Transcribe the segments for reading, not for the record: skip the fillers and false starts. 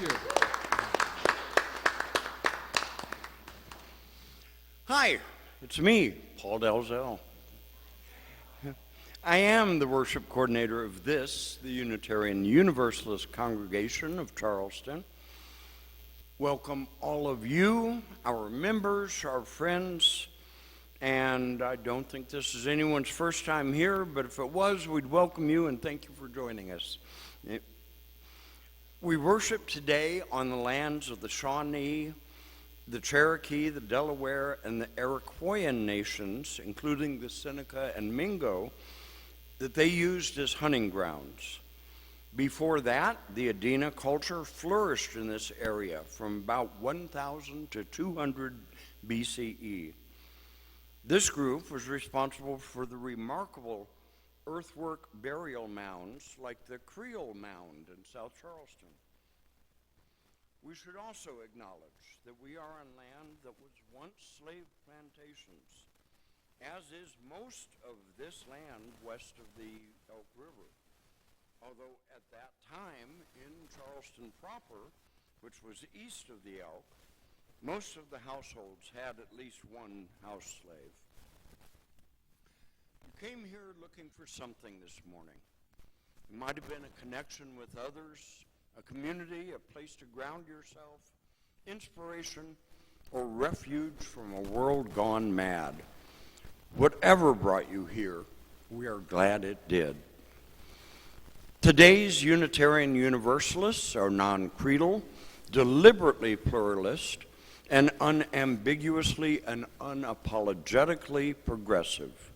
you. Hi, it's me, Paul Dalzell. I am the worship coordinator of this, the Unitarian Universalist Congregation of Charleston. Welcome all of you, our members, our friends, and I don't think this is anyone's first time here, but if it was, we'd welcome you and thank you for joining us. We worship today on the lands of the Shawnee, the Cherokee, the Delaware, and the Iroquois nations, including the Seneca and Mingo, that they used as hunting grounds. Before that, the Adena culture flourished in this area from about 1000 to 200 BCE. This group was responsible for the remarkable earthwork burial mounds like the Creole Mound in South Charleston. We should also acknowledge that we are on land that was once slave plantations, as is most of this land west of the Elk River. Although at that time in Charleston proper, which was east of the Elk, most of the households had at least one house slave. You came here looking for something this morning. It might have been a connection with others, a community, a place to ground yourself, inspiration, or refuge from a world gone mad. Whatever brought you here, we are glad it did. Today's Unitarian Universalists are non-creedal, deliberately pluralist, and unambiguously and unapologetically progressive.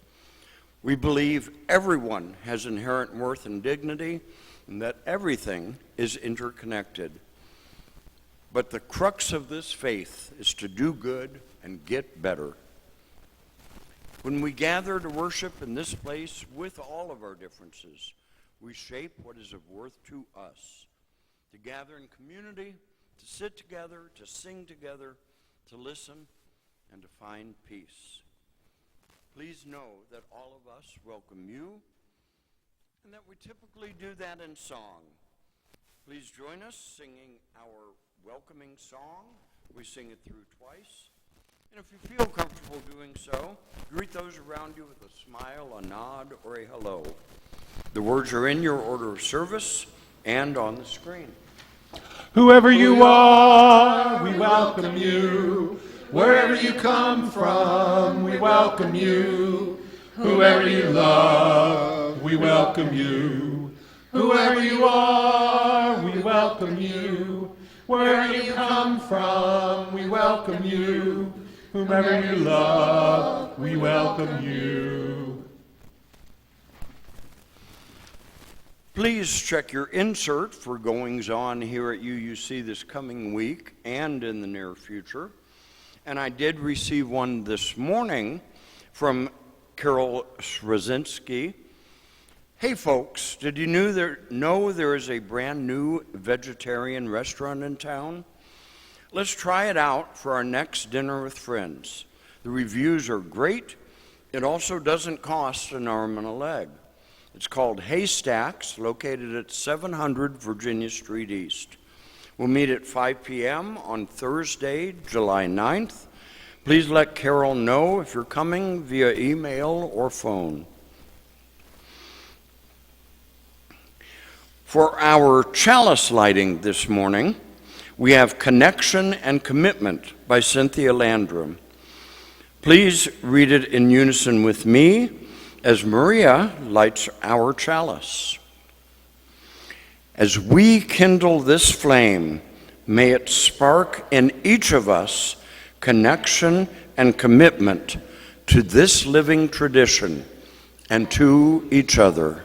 We believe everyone has inherent worth and dignity, and that everything is interconnected. But the crux of this faith is to do good and get better. When we gather to worship in this place with all of our differences, we shape what is of worth to us. To gather in community, to sit together, to sing together, to listen, and to find peace. Please know that all of us welcome you, and that we typically do that in song. Please join us singing our welcoming song. We sing it through twice. And if you feel comfortable doing so, greet those around you with a smile, a nod, or a hello. The words are in your order of service and on the screen. Whoever you are, we welcome you. Wherever you come from, we welcome you. Whoever you love, we welcome you. Whoever you are, we welcome you. Wherever you come from, we welcome you. Whomever you love, we welcome you. Please check your insert for goings-on here at UUC this coming week and in the near future. And I did receive one this morning from Carol Srazinski. Hey folks, did you know there is a brand new vegetarian restaurant in town? Let's try it out for our next dinner with friends. The reviews are great. It also doesn't cost an arm and a leg. It's called Haystacks, located at 700 Virginia Street East. We'll meet at 5 p.m. on Thursday, July 9th. Please let Carol know if you're coming via email or phone. For our chalice lighting this morning, we have Connection and Commitment by Cynthia Landrum. Please read it in unison with me as Maria lights our chalice. As we kindle this flame, may it spark in each of us connection and commitment to this living tradition and to each other.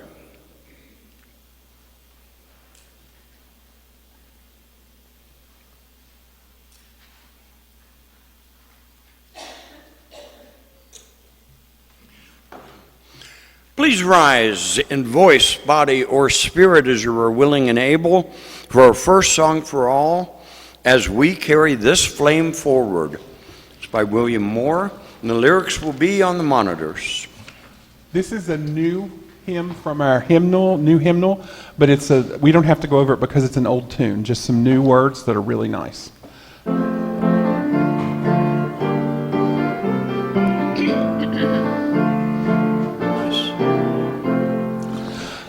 Please rise in voice, body, or spirit as you are willing and able for our first song for all, As We Carry This Flame Forward. It's by William Moore, and the lyrics will be on the monitors. This is a new hymn from our hymnal, new hymnal, but we don't have to go over it because it's an old tune, just some new words that are really nice.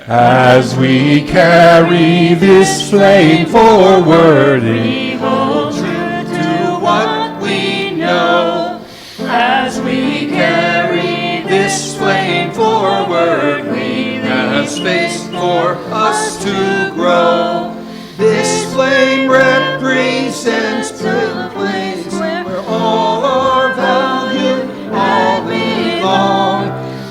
As we carry this flame forward, we hold true to what we know. As we carry this flame forward, we leave space for us to grow. This flame represents the place where all our value all belong.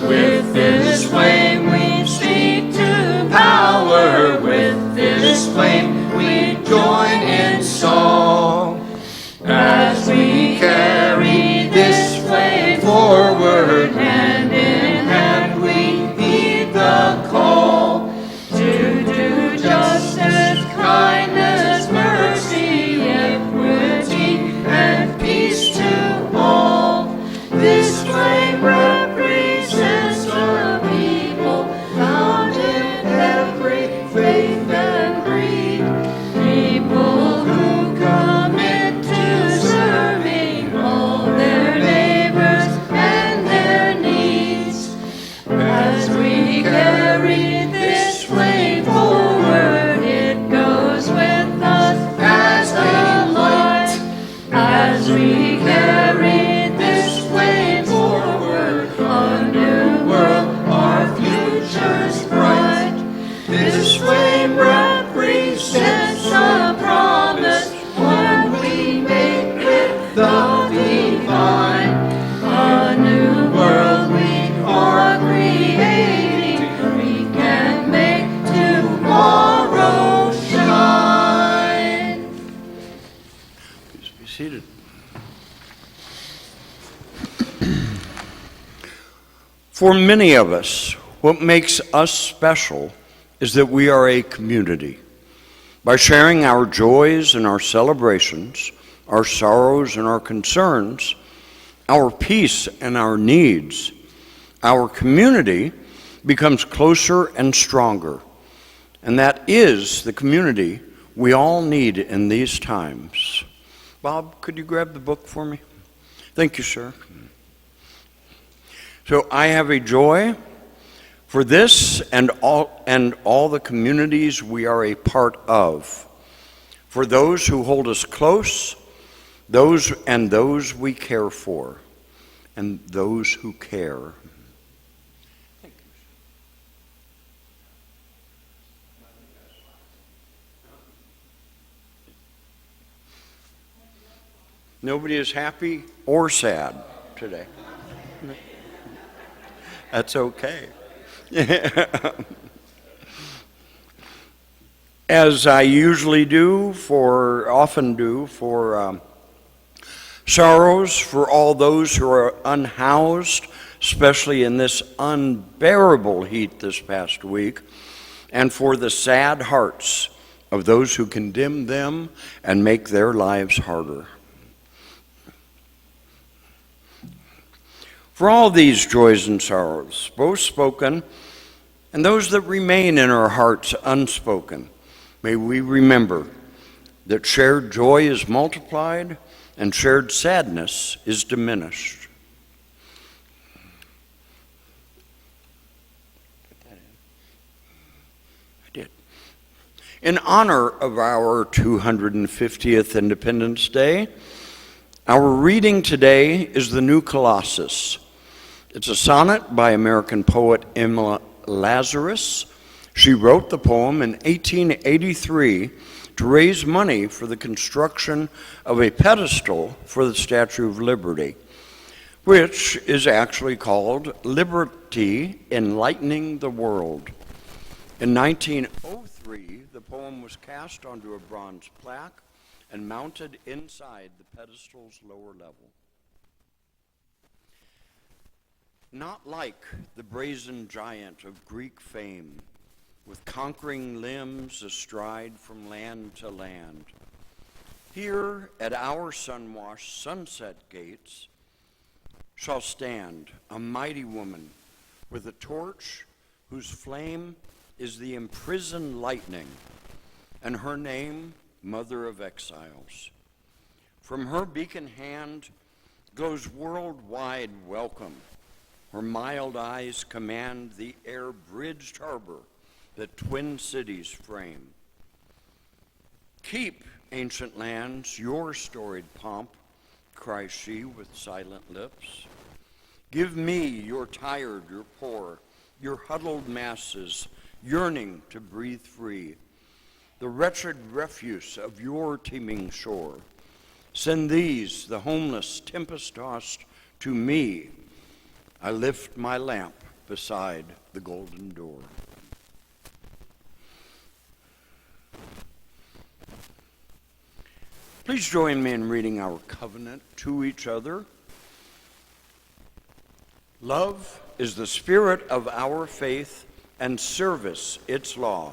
With this flame we speak to power. With this flame we join in song. As we carry this flame forward, hand in hand we heed the call to do justice, kindness, mercy, equity, and peace to all. This flame represents the people found in every faith and creed. People who commit to serving all their neighbors and their needs. As we carry this flame forward, it goes with us as a light. As we carry this flame forward, a new world, our future's bright. This flame represents a promise, one we make with the divine. A new world we are creating, we can make tomorrow shine. Please be seated. For many of us, what makes us special is that we are a community. By sharing our joys and our celebrations, our sorrows and our concerns, our peace and our needs, our community becomes closer and stronger. And that is the community we all need in these times. Bob, could you grab the book for me? Thank you, sir. So I have a joy for this and all the communities we are a part of, for those who hold us close, those we care for, and those who care. Thank you. Nobody is happy or sad today. That's okay. As I usually often do for sorrows for all those who are unhoused, especially in this unbearable heat this past week, and for the sad hearts of those who condemn them and make their lives harder. For all these joys and sorrows, both spoken and those that remain in our hearts unspoken, may we remember that shared joy is multiplied and shared sadness is diminished. I did. In honor of our 250th Independence Day, our reading today is the New Colossus. It's a sonnet by American poet Emma Lazarus. She wrote the poem in 1883 to raise money for the construction of a pedestal for the Statue of Liberty, which is actually called Liberty Enlightening the World. In 1903, the poem was cast onto a bronze plaque and mounted inside the pedestal's lower level. Not like the brazen giant of Greek fame, with conquering limbs astride from land to land. Here at our sun-washed sunset gates shall stand a mighty woman with a torch whose flame is the imprisoned lightning, and her name, Mother of Exiles. From her beacon hand goes worldwide welcome. Her mild eyes command the air-bridged harbor that twin cities frame. Keep, ancient lands, your storied pomp, cries she with silent lips. Give me your tired, your poor, your huddled masses, yearning to breathe free, the wretched refuse of your teeming shore. Send these, the homeless, tempest-tossed, to me. I lift my lamp beside the golden door. Please join me in reading our covenant to each other. Love is the spirit of our faith, and service its law.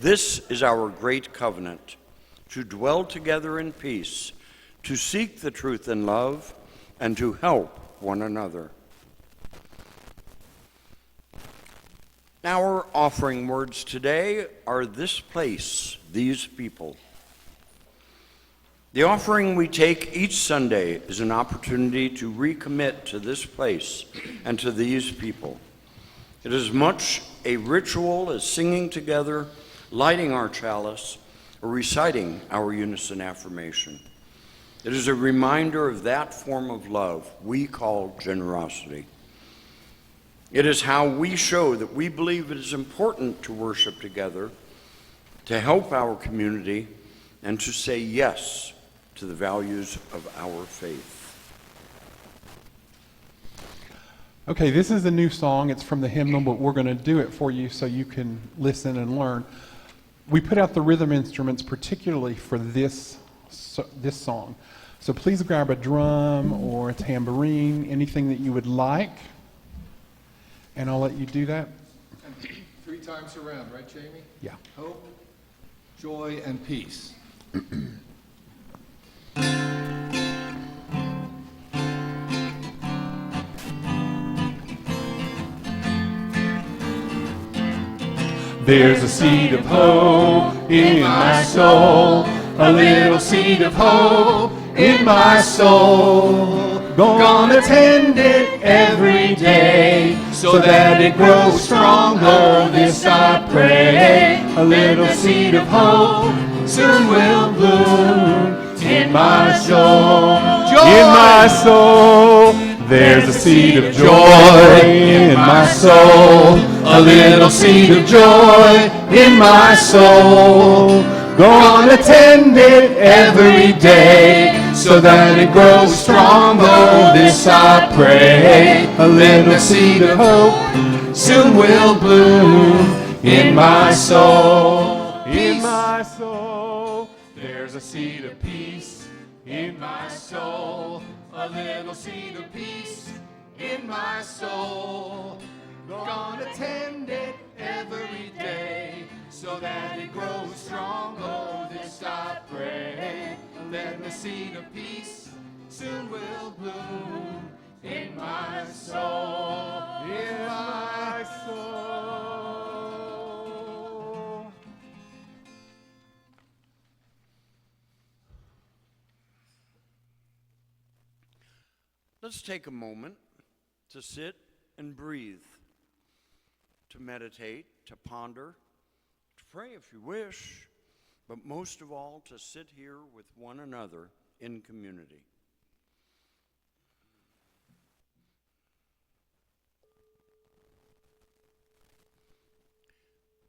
This is our great covenant, to dwell together in peace, to seek the truth in love, and to help one another. Our offering words today are this place, these people. The offering we take each Sunday is an opportunity to recommit to this place and to these people. It is much a ritual as singing together, lighting our chalice, or reciting our unison affirmation. It is a reminder of that form of love we call generosity. It is how we show that we believe it is important to worship together, to help our community, and to say yes to the values of our faith. Okay, this is a new song. It's from the hymnal, but we're going to do it for you so you can listen and learn. We put out the rhythm instruments particularly for this song. So please grab a drum or a tambourine, anything that you would like, and I'll let you do that. And 3 times around, right, Jamie? Yeah. Hope, joy, and peace. There's a seed of hope in my soul, a little seed of hope in my soul. Gonna tend it every day so that it grows strong. Oh, this I pray. A little seed of hope soon will bloom in my soul. In my soul, there's a seed of joy in my soul. A little seed of joy in my soul. Gonna tend it every day so that it grows strong. Oh, this I pray. A little seed of hope soon will bloom in my soul. In my soul, there's a seed of peace. In my soul, a little seed of peace. In my soul, gonna tend it every day so that it grows strong. Oh, this I pray. Then the seed of peace soon will bloom in my soul. In my soul. Let's take a moment to sit and breathe, to meditate, to ponder, to pray if you wish, but most of all, to sit here with one another in community.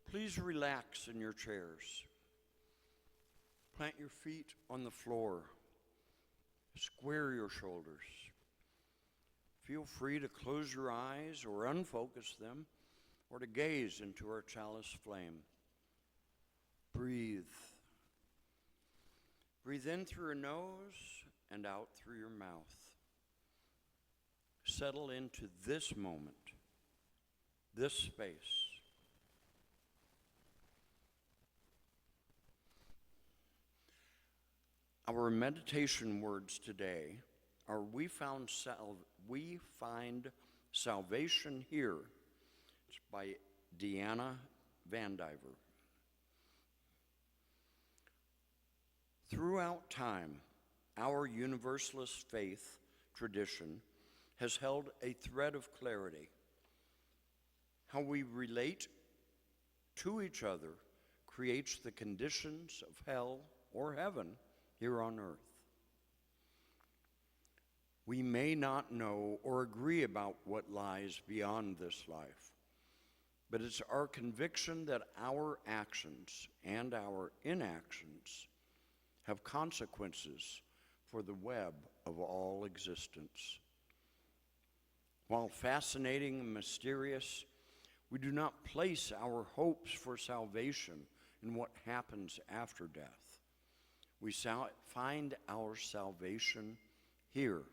Please relax in your chairs. Plant your feet on the floor. Square your shoulders. Feel free to close your eyes or unfocus them, or to gaze into our chalice flame. Breathe. Breathe in through your nose and out through your mouth. Settle into this moment, this space. Our meditation words today are we find salvation here It's by Deanna Vandiver. Throughout time, our Universalist faith tradition has held a thread of clarity. How we relate to each other creates the conditions of hell or heaven here on earth. We may not know or agree about what lies beyond this life, but it's our conviction that our actions and our inactions have consequences for the web of all existence. While fascinating and mysterious, we do not place our hopes for salvation in what happens after death. We find our salvation here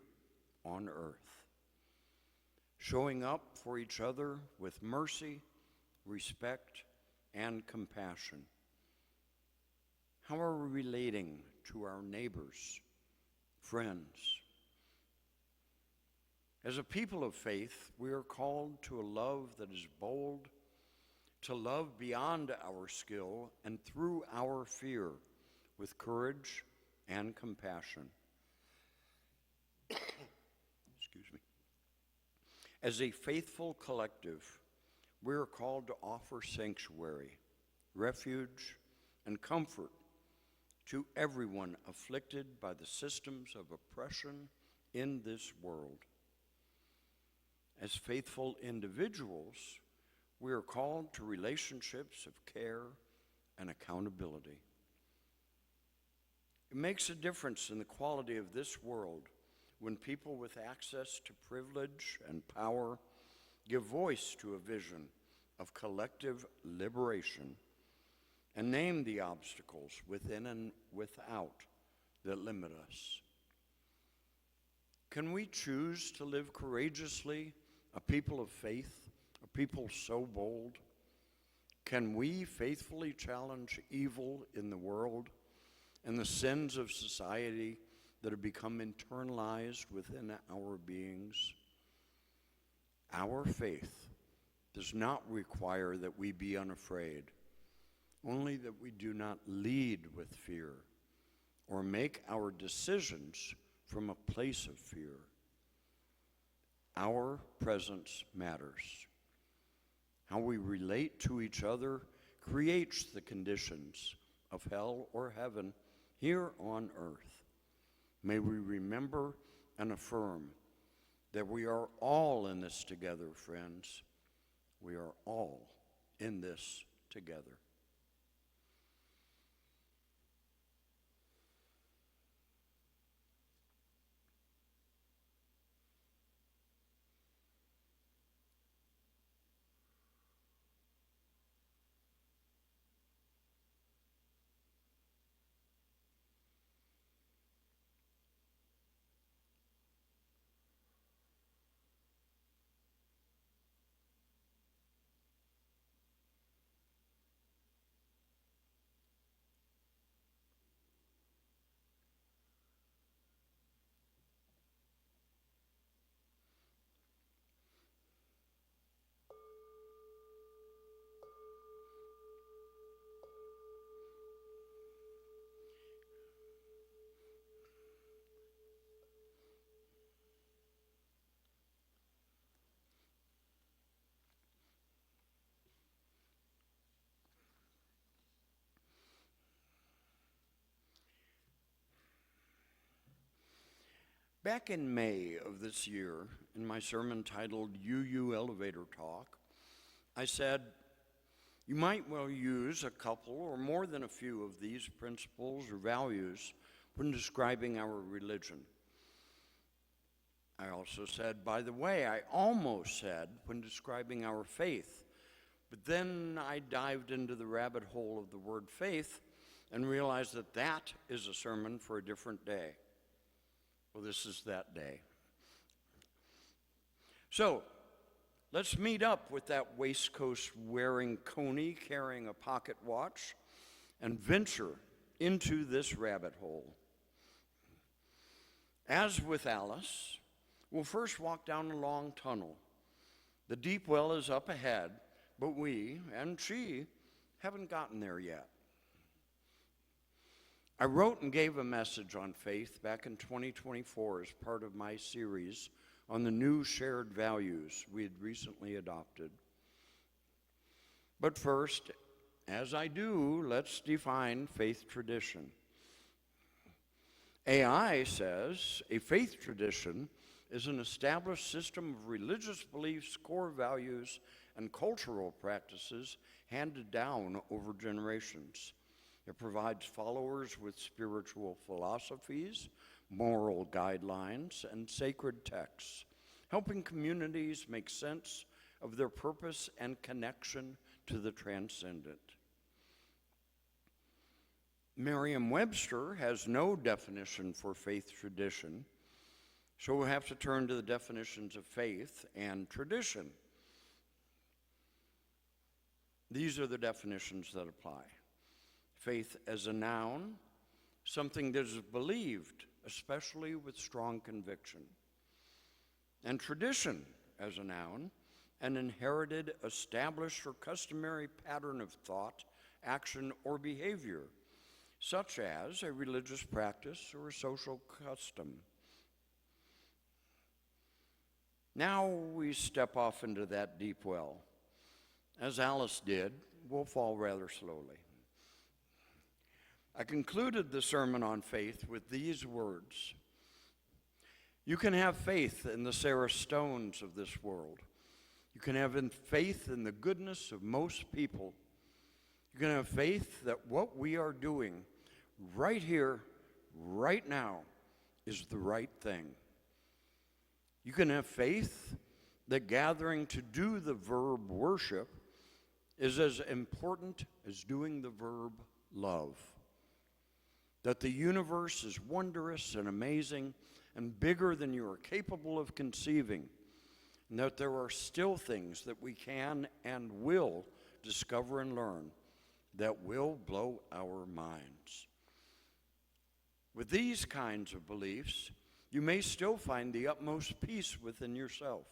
on earth, showing up for each other with mercy, respect, and compassion. How are we relating to our neighbors, friends? As a people of faith, we are called to a love that is bold, to love beyond our skill and through our fear with courage and compassion. Excuse me. As a faithful collective, we are called to offer sanctuary, refuge, and comfort to everyone afflicted by the systems of oppression in this world. As faithful individuals, we are called to relationships of care and accountability. It makes a difference in the quality of this world when people with access to privilege and power give voice to a vision of collective liberation and name the obstacles within and without that limit us. Can we choose to live courageously, a people of faith, a people so bold? Can we faithfully challenge evil in the world and the sins of society that have become internalized within our beings? Our faith does not require that we be unafraid, only that we do not lead with fear or make our decisions from a place of fear. Our presence matters. How we relate to each other creates the conditions of hell or heaven here on earth. May we remember and affirm that we are all in this together, friends. We are all in this together. Back in May of this year, in my sermon titled UU Elevator Talk, I said, you might well use a couple or more than a few of these principles or values when describing our religion. I also said, by the way, I almost said when describing our faith, but then I dived into the rabbit hole of the word faith and realized that that is a sermon for a different day. Well, this is that day. So, let's meet up with that waistcoat-wearing coney carrying a pocket watch and venture into this rabbit hole. As with Alice, we'll first walk down a long tunnel. The deep well is up ahead, but we, and she, haven't gotten there yet. I wrote and gave a message on faith back in 2024 as part of my series on the new shared values we had recently adopted. But first, as I do, let's define faith tradition. AI says a faith tradition is an established system of religious beliefs, core values, and cultural practices handed down over generations. It provides followers with spiritual philosophies, moral guidelines, and sacred texts, helping communities make sense of their purpose and connection to the transcendent. Merriam-Webster has no definition for faith tradition, so we'll have to turn to the definitions of faith and tradition. These are the definitions that apply. Faith as a noun, something that is believed, especially with strong conviction. And tradition as a noun, an inherited, established, or customary pattern of thought, action, or behavior, such as a religious practice or a social custom. Now we step off into that deep well. As Alice did, we'll fall rather slowly. I concluded the sermon on faith with these words. You can have faith in the Sarah Stones of this world. You can have faith in the goodness of most people. You can have faith that what we are doing right here, right now, is the right thing. You can have faith that gathering to do the verb worship is as important as doing the verb love. That the universe is wondrous and amazing and bigger than you are capable of conceiving, and that there are still things that we can and will discover and learn that will blow our minds. With these kinds of beliefs, you may still find the utmost peace within yourself.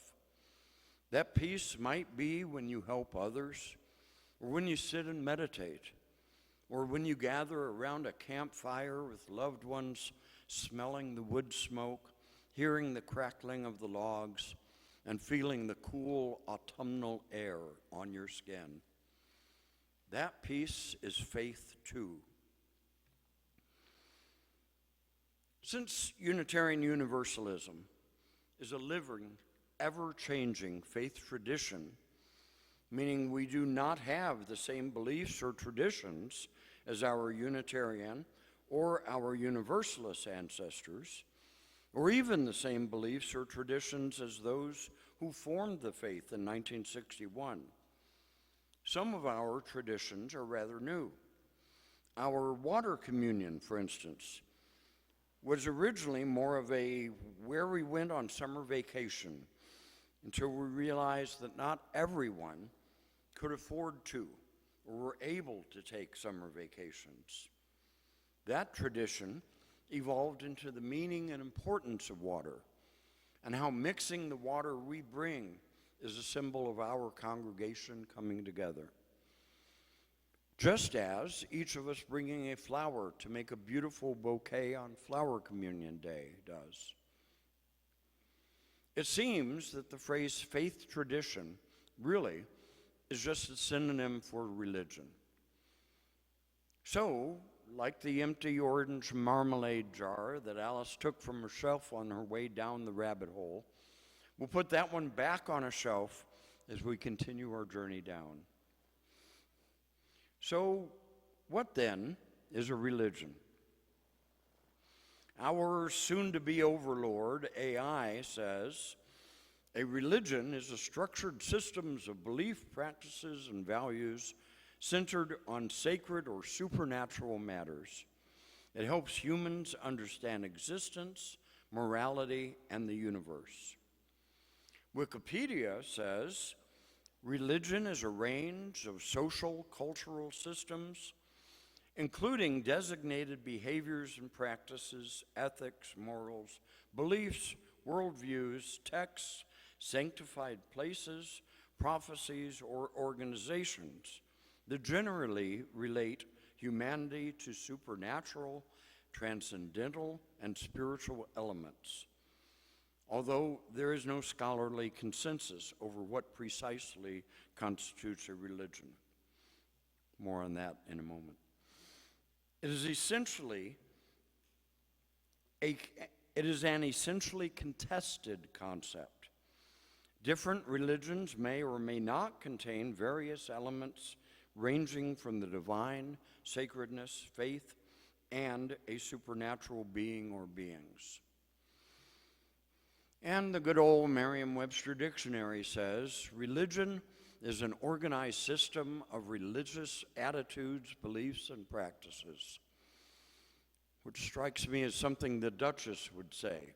That peace might be when you help others, or when you sit and meditate, or when you gather around a campfire with loved ones, smelling the wood smoke, hearing the crackling of the logs, and feeling the cool autumnal air on your skin. That peace is faith too. Since Unitarian Universalism is a living, ever-changing faith tradition, meaning we do not have the same beliefs or traditions as our Unitarian or our Universalist ancestors, or even the same beliefs or traditions as those who formed the faith in 1961. Some of our traditions are rather new. Our water communion, for instance, was originally more of a where we went on summer vacation until we realized that not everyone could afford to or were able to take summer vacations. That tradition evolved into the meaning and importance of water and how mixing the water we bring is a symbol of our congregation coming together. Just as each of us bringing a flower to make a beautiful bouquet on Flower Communion Day does. It seems that the phrase faith tradition really is just a synonym for religion. So, like the empty orange marmalade jar that Alice took from her shelf on her way down the rabbit hole, we'll put that one back on a shelf as we continue our journey down. So, what then is a religion? Our soon-to-be overlord, AI, says, a religion is a structured system of belief, practices, and values centered on sacred or supernatural matters. It helps humans understand existence, morality, and the universe. Wikipedia says, religion is a range of social, cultural systems, including designated behaviors and practices, ethics, morals, beliefs, worldviews, texts, sanctified places, prophecies, or organizations that generally relate humanity to supernatural, transcendental, and spiritual elements, although there is no scholarly consensus over what precisely constitutes a religion. More on that in a moment. It is an essentially contested concept. Different religions may or may not contain various elements ranging from the divine, sacredness, faith, and a supernatural being or beings. And the good old Merriam-Webster dictionary says, religion is an organized system of religious attitudes, beliefs, and practices, which strikes me as something the Duchess would say.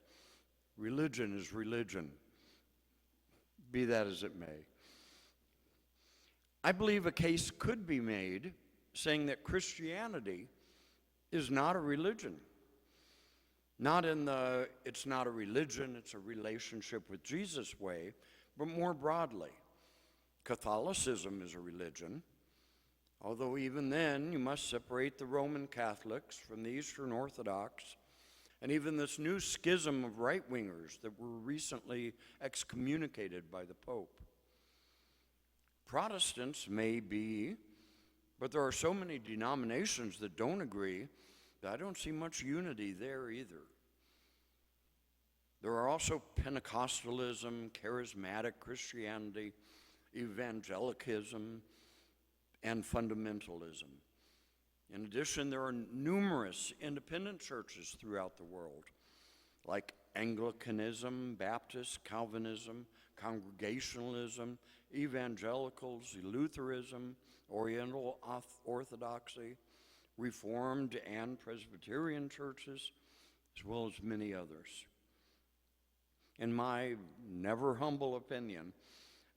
Religion is religion, be that as it may. I believe a case could be made saying that Christianity is not a religion. Not in the, it's not a religion, it's a relationship with Jesus way, but more broadly. Catholicism is a religion, although even then you must separate the Roman Catholics from the Eastern Orthodox, and even this new schism of right-wingers that were recently excommunicated by the Pope. Protestants may be, but there are so many denominations that don't agree that I don't see much unity there either. There are also Pentecostalism, charismatic Christianity, evangelicism, and fundamentalism. In addition, there are numerous independent churches throughout the world, like Anglicanism, Baptist, Calvinism, Congregationalism, Evangelicals, Lutheranism, Oriental Orthodoxy, Reformed and Presbyterian churches, as well as many others. In my never humble opinion,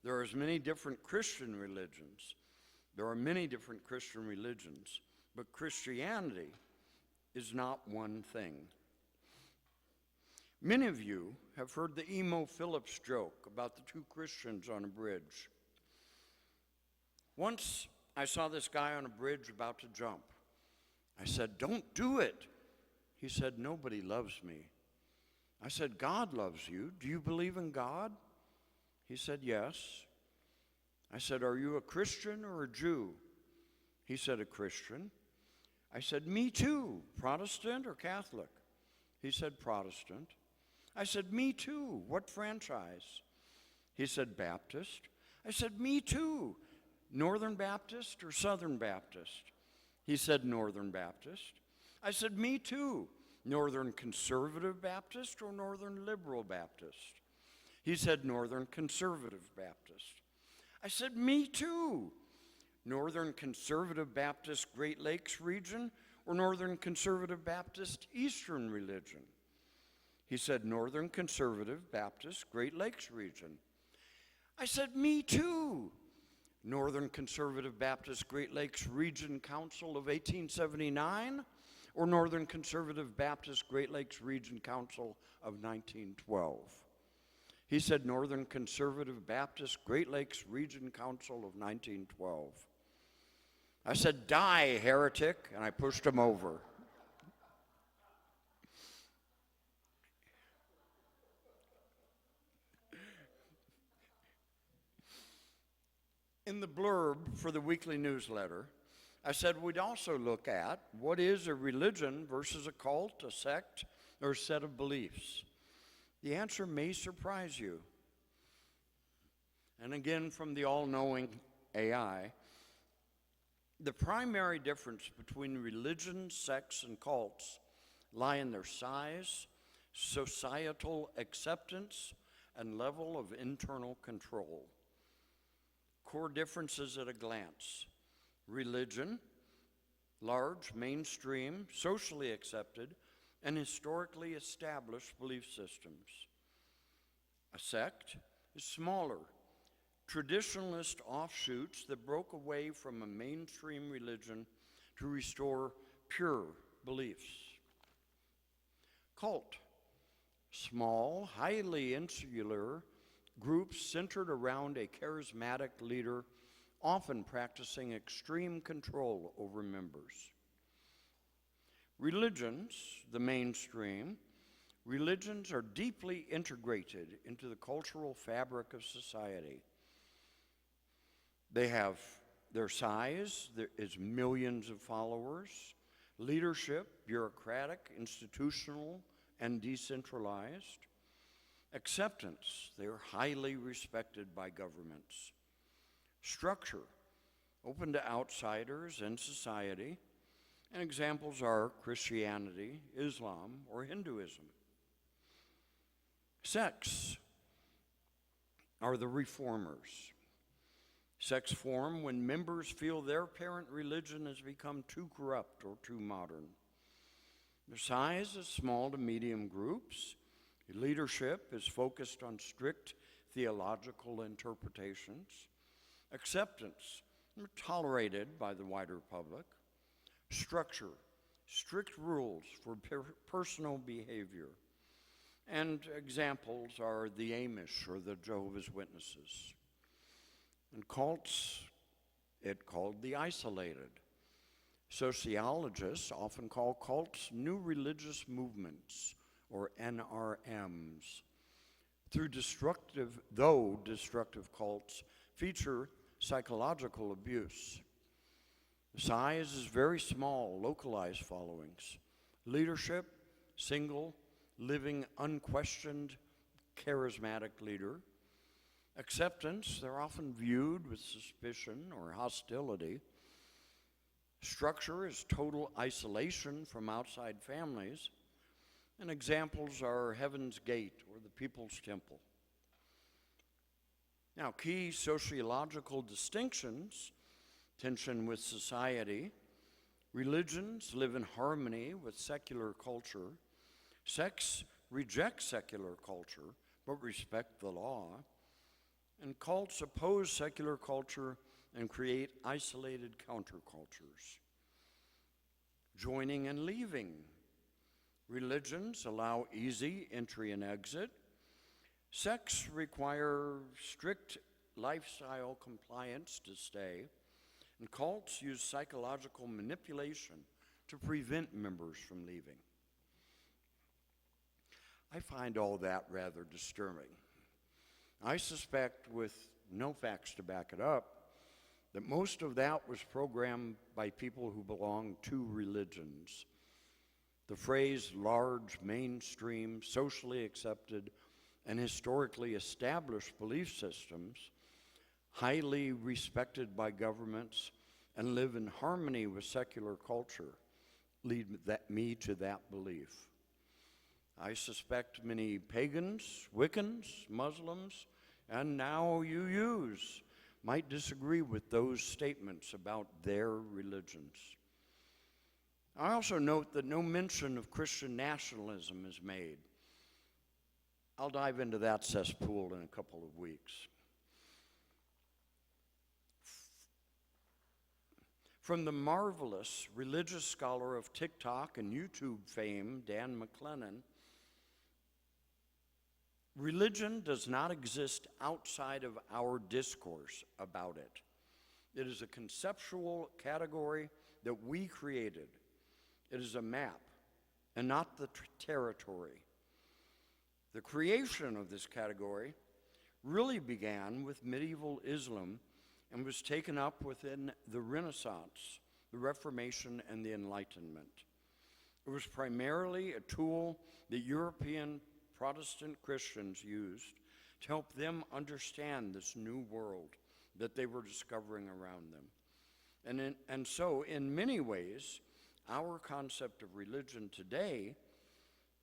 there are as many different Christian religions. There are many different Christian religions, but Christianity is not one thing. Many of you have heard the Emo Phillips joke about the two Christians on a bridge. Once I saw this guy on a bridge about to jump. I said, "Don't do it." He said, "Nobody loves me." I said, "God loves you. Do you believe in God?" He said, "Yes." I said, "Are you a Christian or a Jew?" He said, "A Christian." I said, "Me too. Protestant or Catholic?" He said, "Protestant." I said, "Me too. What franchise?" He said, "Baptist." I said, "Me too. Northern Baptist or Southern Baptist?" He said, "Northern Baptist." I said, "Me too. Northern Conservative Baptist or Northern Liberal Baptist?" He said, "Northern Conservative Baptist." I said, "Me too. Northern Conservative Baptist Great Lakes region or Northern Conservative Baptist Eastern religion?" He said, "Northern Conservative Baptist Great Lakes region." I said, "Me too. Northern Conservative Baptist Great Lakes Region Council of 1879 or Northern Conservative Baptist Great Lakes Region Council of 1912? He said, "Northern Conservative Baptist Great Lakes Region Council of 1912. I said, "Die, heretic," and I pushed him over. In the blurb for the weekly newsletter, I said we'd also look at what is a religion versus a cult, a sect, or a set of beliefs. The answer may surprise you. And again, from the all-knowing AI, the primary difference between religions, sects, and cults lie in their size, societal acceptance, and level of internal control. Core differences at a glance. Religion, large, mainstream, socially accepted, and historically established belief systems. A sect is smaller, traditionalist offshoots that broke away from a mainstream religion to restore pure beliefs. Cult, small, highly insular, groups centered around a charismatic leader, often practicing extreme control over members. Religions, the mainstream, religions are deeply integrated into the cultural fabric of society. They have their size, there is millions of followers, leadership, bureaucratic, institutional, and decentralized. Acceptance, they are highly respected by governments. Structure, open to outsiders and society, and examples are Christianity, Islam, or Hinduism. Sects are the reformers. Sects form when members feel their parent religion has become too corrupt or too modern. Their size is small to medium groups. Leadership is focused on strict theological interpretations. Acceptance, tolerated by the wider public. Structure, strict rules for personal behavior. And examples are the Amish or the Jehovah's Witnesses. And cults, it called the isolated. Sociologists often call cults new religious movements, or NRMs. Though destructive cults feature psychological abuse. The size is very small, localized followings. Leadership, single, living, unquestioned, charismatic leader. Acceptance, they're often viewed with suspicion or hostility. Structure is total isolation from outside families. And examples are Heaven's Gate or the People's Temple. Now, key sociological distinctions: tension with society. Religions live in harmony with secular culture. Sects reject secular culture but respect the law. And cults oppose secular culture and create isolated countercultures. Joining and leaving. Religions allow easy entry and exit. Sects require strict lifestyle compliance to stay. And cults use psychological manipulation to prevent members from leaving. I find all that rather disturbing. I suspect, with no facts to back it up, that most of that was programmed by people who belong to religions. The phrase large, mainstream, socially accepted, and historically established belief systems, highly respected by governments, and live in harmony with secular culture, lead me to that belief. I suspect many pagans, Wiccans, Muslims, and now UUs might disagree with those statements about their religions. I also note that no mention of Christian nationalism is made. I'll dive into that cesspool in a couple of weeks. From the marvelous religious scholar of TikTok and YouTube fame, Dan McLennan, religion does not exist outside of our discourse about it. It is a conceptual category that we created. It is a map and not the territory. The creation of this category really began with medieval Islam and was taken up within the Renaissance, the Reformation, and the Enlightenment. It was primarily a tool that European Protestant Christians used to help them understand this new world that they were discovering around them. And so, in many ways, our concept of religion today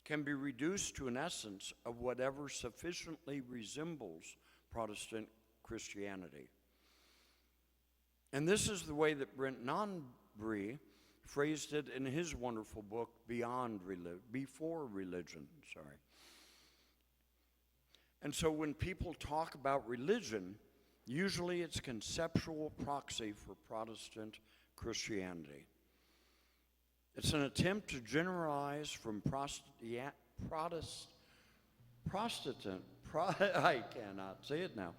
can be reduced to an essence of whatever sufficiently resembles Protestant Christianity. And this is the way that Brent Nonbury phrased it in his wonderful book, Before Religion. And so when people talk about religion, usually it's a conceptual proxy for Protestant Christianity. It's an attempt to generalize from I cannot say it now,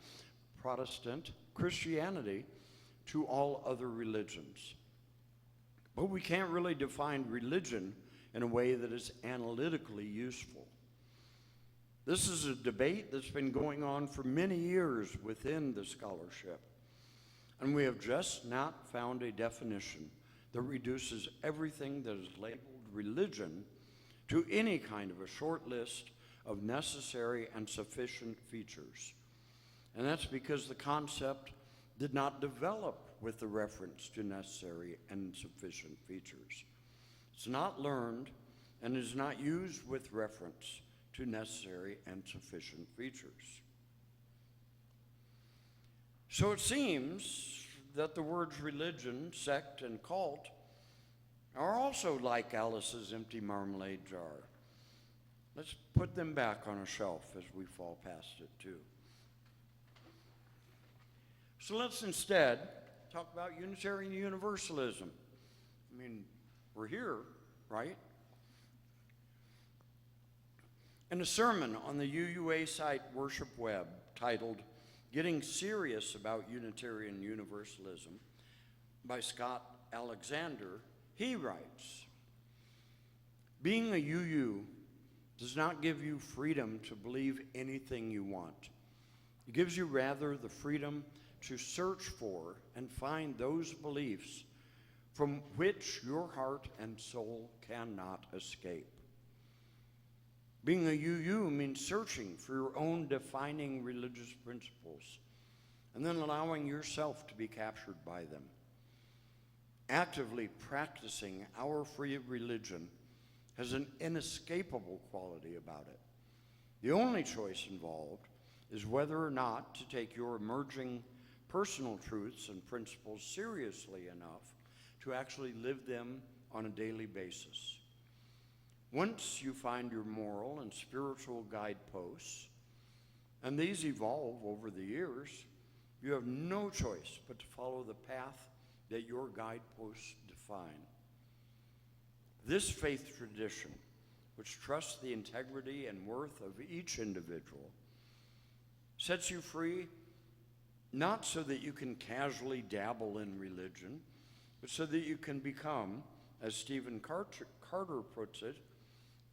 Protestant Christianity to all other religions. But we can't really define religion in a way that is analytically useful. This is a debate that's been going on for many years within the scholarship, and we have just not found a definition that reduces everything that is labeled religion to any kind of a short list of necessary and sufficient features. And that's because the concept did not develop with the reference to necessary and sufficient features. It's not learned and is not used with reference to necessary and sufficient features. So it seems that the words religion, sect, and cult are also like Alice's empty marmalade jar. Let's put them back on a shelf as we fall past it too. So let's instead talk about Unitarian Universalism. I mean, we're here, right? In a sermon on the UUA site Worship Web titled Getting Serious About Unitarian Universalism by Scott Alexander, he writes, being a UU does not give you freedom to believe anything you want. It gives you rather the freedom to search for and find those beliefs from which your heart and soul cannot escape. Being a UU means searching for your own defining religious principles and then allowing yourself to be captured by them. Actively practicing our free religion has an inescapable quality about it. The only choice involved is whether or not to take your emerging personal truths and principles seriously enough to actually live them on a daily basis. Once you find your moral and spiritual guideposts, and these evolve over the years, you have no choice but to follow the path that your guideposts define. This faith tradition, which trusts the integrity and worth of each individual, sets you free not so that you can casually dabble in religion, but so that you can become, as Stephen Carter puts it,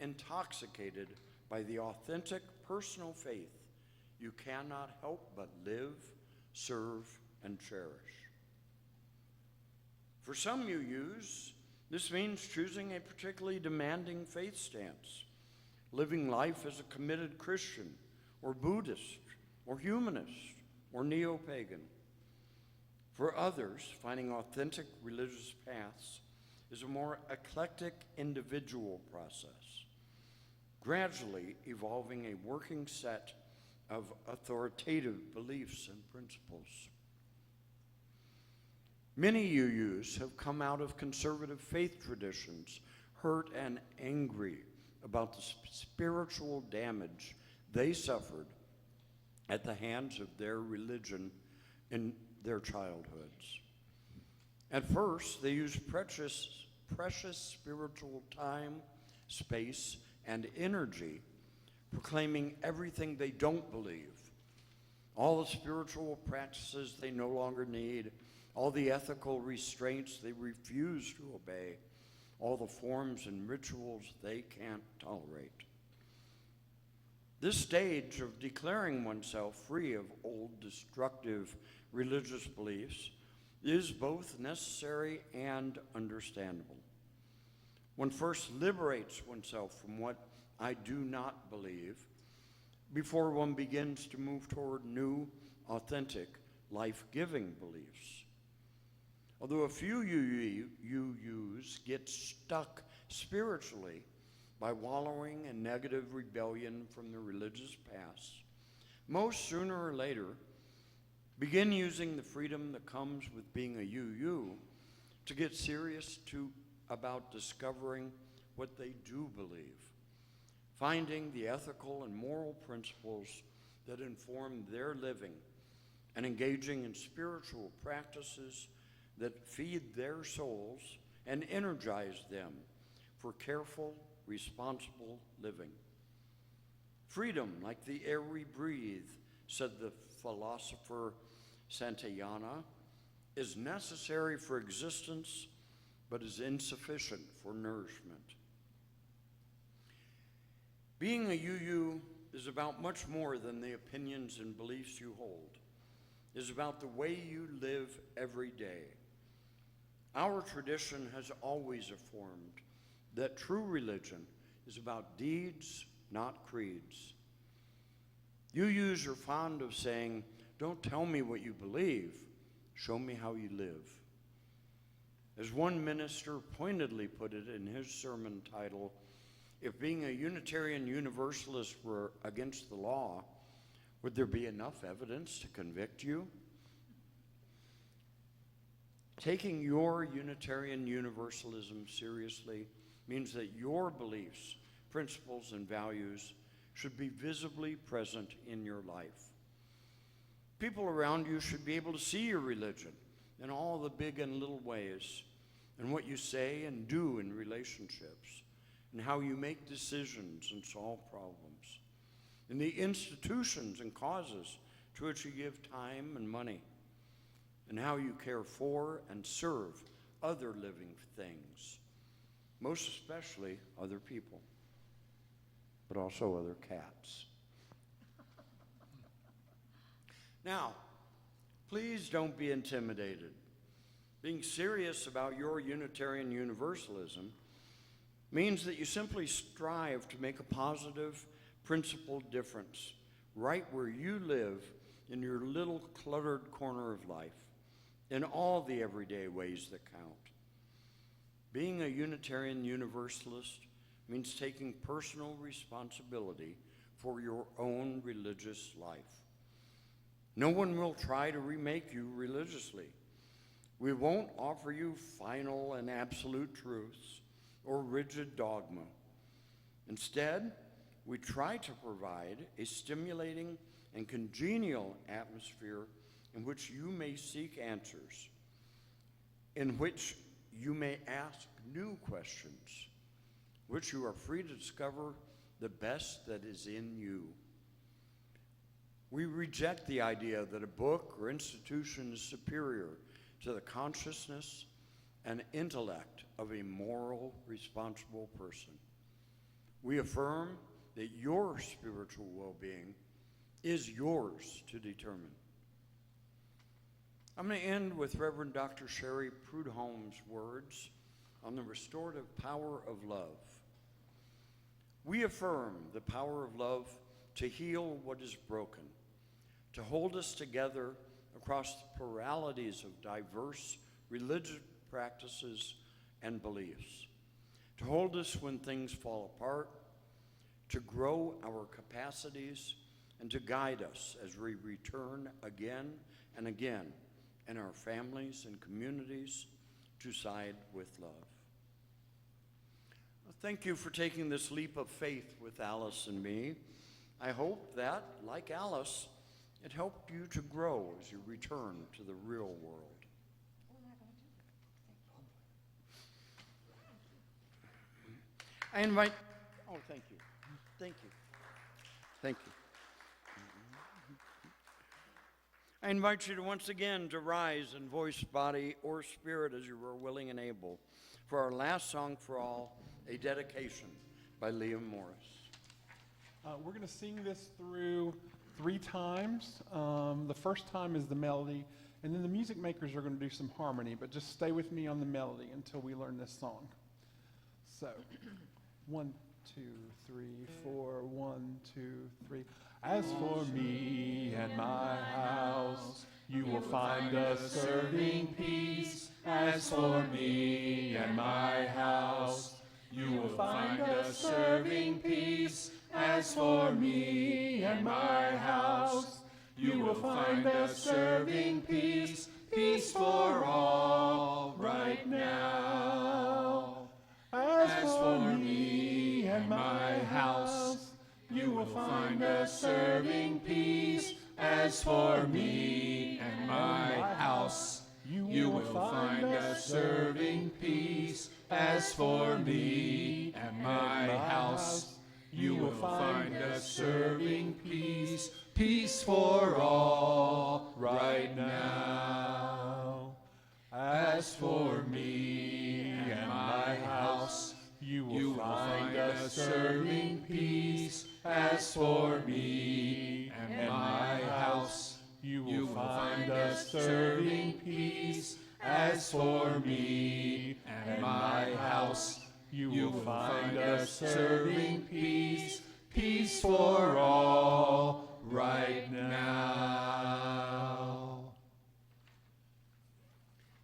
intoxicated by the authentic personal faith you cannot help but live, serve, and cherish. For some UUs, this means choosing a particularly demanding faith stance, living life as a committed Christian, or Buddhist, or humanist, or neo-pagan. For others, finding authentic religious paths is a more eclectic individual process, gradually evolving a working set of authoritative beliefs and principles. Many UUs have come out of conservative faith traditions, hurt and angry about the spiritual damage they suffered at the hands of their religion in their childhoods. At first, they used precious spiritual time, space, and energy proclaiming everything they don't believe, all the spiritual practices they no longer need, all the ethical restraints they refuse to obey, all the forms and rituals they can't tolerate. This stage of declaring oneself free of old destructive religious beliefs is both necessary and understandable. One first liberates oneself from what I do not believe before one begins to move toward new, authentic, life-giving beliefs. Although a few UUs get stuck spiritually by wallowing in negative rebellion from the religious past, most sooner or later begin using the freedom that comes with being a UU to get serious about discovering what they do believe, finding the ethical and moral principles that inform their living, and engaging in spiritual practices that feed their souls and energize them for careful, responsible living. Freedom, like the air we breathe, said the philosopher Santayana, is necessary for existence, but is insufficient for nourishment. Being a UU is about much more than the opinions and beliefs you hold. It is about the way you live every day. Our tradition has always affirmed that true religion is about deeds, not creeds. UUs are fond of saying, "Don't tell me what you believe, show me how you live." As one minister pointedly put it in his sermon title, "If being a Unitarian Universalist were against the law, would there be enough evidence to convict you?" Taking your Unitarian Universalism seriously means that your beliefs, principles, and values should be visibly present in your life. People around you should be able to see your religion in all the big and little ways, and what you say and do in relationships, and how you make decisions and solve problems, and the institutions and causes to which you give time and money, and how you care for and serve other living things, most especially other people, but also other cats. Now, please don't be intimidated. Being serious about your Unitarian Universalism means that you simply strive to make a positive, principled difference right where you live in your little cluttered corner of life, in all the everyday ways that count. Being a Unitarian Universalist means taking personal responsibility for your own religious life. No one will try to remake you religiously. We won't offer you final and absolute truths or rigid dogma. Instead, we try to provide a stimulating and congenial atmosphere in which you may seek answers, in which you may ask new questions, which you are free to discover the best that is in you. We reject the idea that a book or institution is superior to the consciousness and intellect of a moral, responsible person. We affirm that your spiritual well-being is yours to determine. I'm going to end with Reverend Dr. Sherry Prudhomme's words on the restorative power of love. We affirm the power of love to heal what is broken, to hold us together across the pluralities of diverse religious practices and beliefs, to hold us when things fall apart, to grow our capacities, and to guide us as we return again and again in our families and communities to side with love. Thank you for taking this leap of faith with Alice and me. I hope that, like Alice, it helped you to grow as you return to the real world. I invite, oh, thank you. Thank you. Thank you. I invite you to once again to rise in voice, body, or spirit as you are willing and able for our last song for all, a dedication by Liam Morris. We're going to sing this through 3 times. The first time is the melody, and then the music makers are going to do some harmony, but just stay with me on the melody until we learn this song. So, 1, 2, 3, 4, 1, 2, 3. As for me and my house, you will find us serving peace. As for me and my house, you will find us serving peace. As for me and my house, you will find us serving peace. Peace for all right now. As for me and my house, you will find us serving peace. As for me and my house, you will find us serving peace. As for me and my house, you will find us serving peace, peace for all right now. As for me and my house, you will find us serving peace. As for me and my house, you will find us serving peace. As for me and my house, you will find us serving peace. Peace for all right now.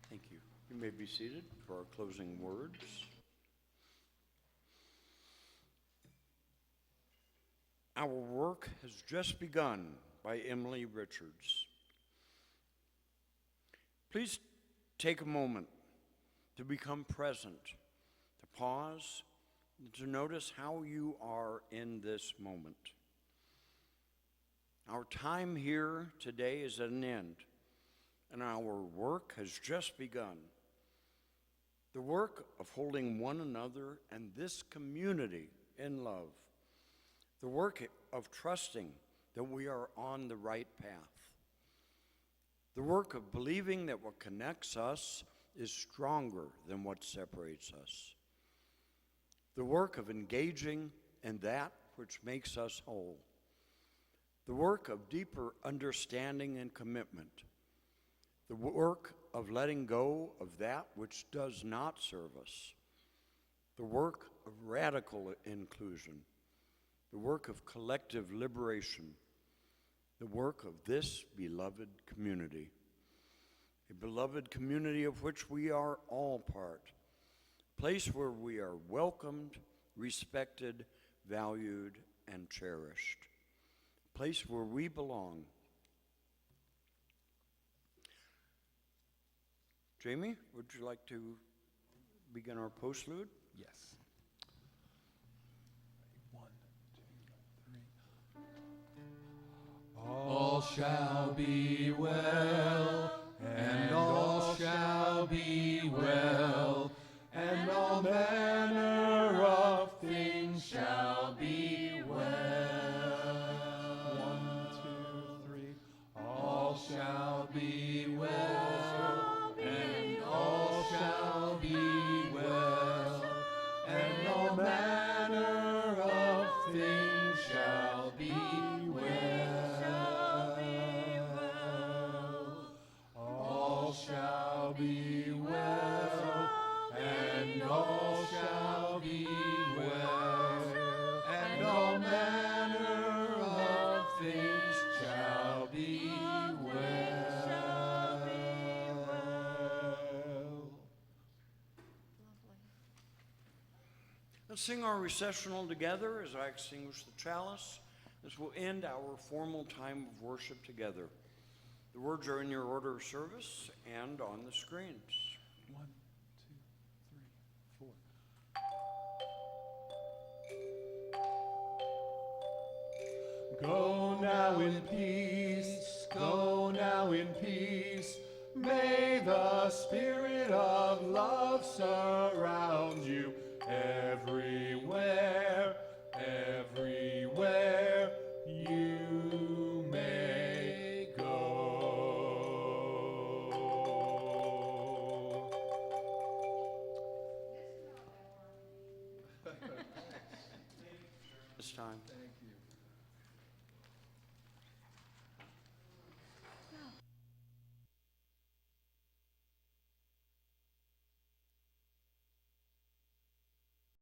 Thank you. You may be seated for our closing words. Our work has just begun by Emily Richards. Please take a moment to become present, to pause, and to notice how you are in this moment. Our time here today is at an end, and our work has just begun. The work of holding one another and this community in love. The work of trusting that we are on the right path. The work of believing that what connects us is stronger than what separates us. The work of engaging in that which makes us whole. The work of deeper understanding and commitment. The work of letting go of that which does not serve us. The work of radical inclusion. The work of collective liberation. The work of this beloved community. A beloved community of which we are all part. A place where we are welcomed, respected, valued, and cherished. A place where we belong. Jamie, would you like to begin our postlude? Yes. 1, 2, 3. All shall be well, and all shall be well, and all manner of things shall be well. 1, 2, 3. All shall be well, and all shall be well, and all manner of things shall be well. All shall be well, and all shall be well, and all manner of things shall be well. Let's sing our recessional together as I extinguish the chalice. This will end our formal time of worship together. The words are in your order of service and on the screens. 1, 2, 3, 4. Go now in peace, go now in peace. May the spirit of love surround you everywhere, everywhere you may go. This time. Thank you.